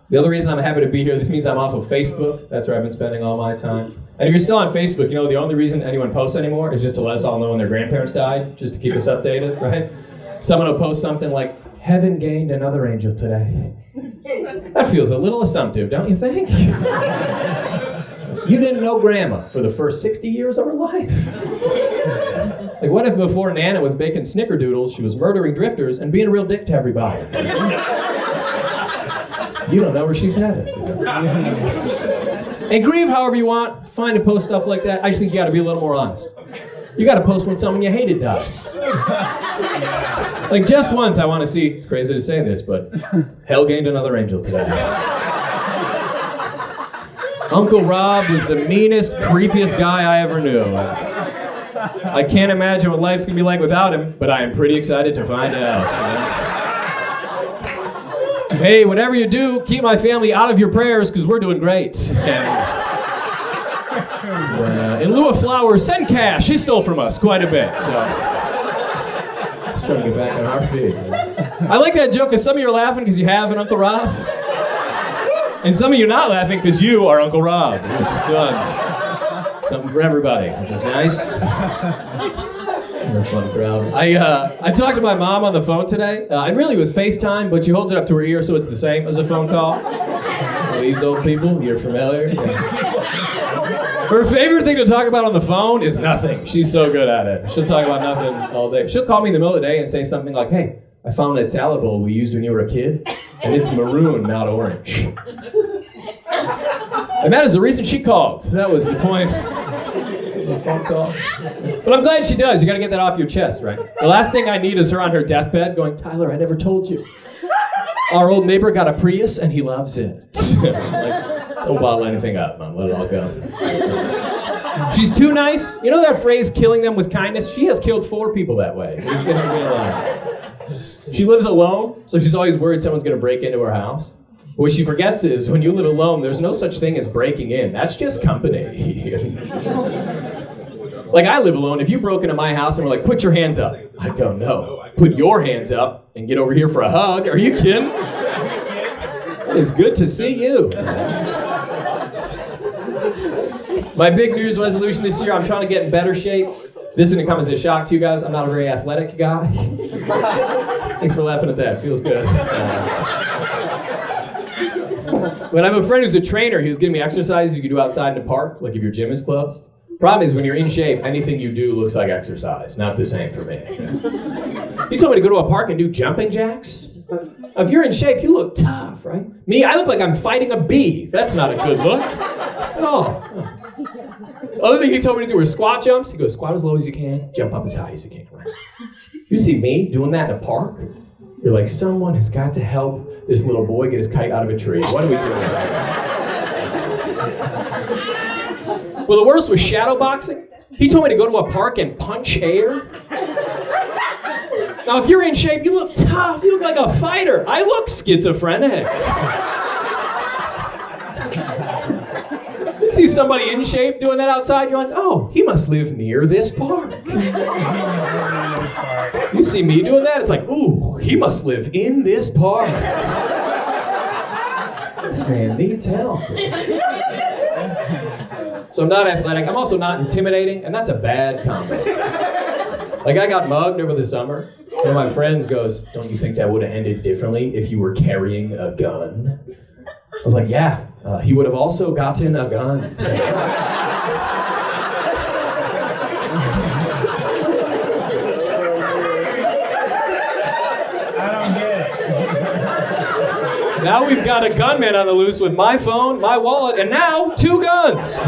The other reason I'm happy to be here, this means I'm off of Facebook. That's where I've been spending all my time. And if you're still on Facebook, you know the only reason anyone posts anymore is just to let us all know when their grandparents died, just to keep us updated, right? Someone will post something like, "Heaven gained another angel today." That feels a little assumptive, don't you think? You didn't know Grandma for the first 60 years of her life. Like, what if before Nana was baking snickerdoodles, she was murdering drifters and being a real dick to everybody? You don't know where she's headed. And grieve however you want. Fine to post stuff like that. I just think you gotta be a little more honest. You gotta post when someone you hated dies. Like just once I wanna see, it's crazy to say this, but hell gained another angel today. Uncle Rob was the meanest, creepiest guy I ever knew. I can't imagine what life's gonna be like without him, but I am pretty excited to find out. You know? Hey, whatever you do, keep my family out of your prayers, because we're doing great. And, in lieu of flowers, send cash. He stole from us quite a bit, so. Just trying to get back on our feet. I like that joke, because some of you are laughing because you have an Uncle Rob. And some of you are not laughing because you are Uncle Rob. Something for everybody, which is nice. We're a fun crowd. I talked to my mom on the phone today. And really it was FaceTime, but she holds it up to her ear so it's the same as a phone call. Well, these old people, you're familiar. Yeah. Her favorite thing to talk about on the phone is nothing. She's so good at it. She'll talk about nothing all day. She'll call me in the middle of the day and say something like, "Hey, I found that salad bowl we used when you were a kid, and it's maroon, not orange." And that is the reason she called. That was the point. Phone call. But I'm glad she does. You gotta get that off your chest, right? The last thing I need is her on her deathbed going, "Tyler, I never told you. Our old neighbor got a Prius and he loves it." Like, don't bottle anything up, Mom. Let it all go. She's too nice. You know that phrase, killing them with kindness? She has killed 4 people that way. She's gonna be alive. She lives alone, so she's always worried someone's gonna break into her house. But what she forgets is, when you live alone, there's no such thing as breaking in. That's just company. Like, I live alone. If you broke into my house and were like, "Put your hands up," I'd go, "No. Put your hands up and get over here for a hug." Are you kidding? It's good to see you. My big New Year's resolution this year, I'm trying to get in better shape. This isn't come as a shock to you guys. I'm not a very athletic guy. Thanks for laughing at that. It feels good. But I have a friend who's a trainer. He was giving me exercises you can do outside in the park, like if your gym is closed. Problem is, when you're in shape, anything you do looks like exercise. Not the same for me. He told me to go to a park and do jumping jacks. If you're in shape, you look tough, right? Me, I look like I'm fighting a bee. That's not a good look. Oh. Other thing he told me to do were squat jumps. He goes, "Squat as low as you can, jump up as high as you can." Right? You see me doing that in a park? You're like, someone has got to help this little boy get his kite out of a tree. What are we doing? Well, the worst was shadow boxing. He told me to go to a park and punch air. Now, if you're in shape, you look tough. You look like a fighter. I look schizophrenic. You see somebody in shape doing that outside, you're like, "Oh, he must live near this park." You see me doing that, it's like, "Ooh, he must live in this park. This man needs help." So I'm not athletic. I'm also not intimidating, and that's a bad combo. Like, I got mugged over the summer. One of my friends goes, "Don't you think that would have ended differently if you were carrying a gun?" I was like, "Yeah, he would have also gotten a gun." Now we've got a gunman on the loose with my phone, my wallet, and now 2 guns.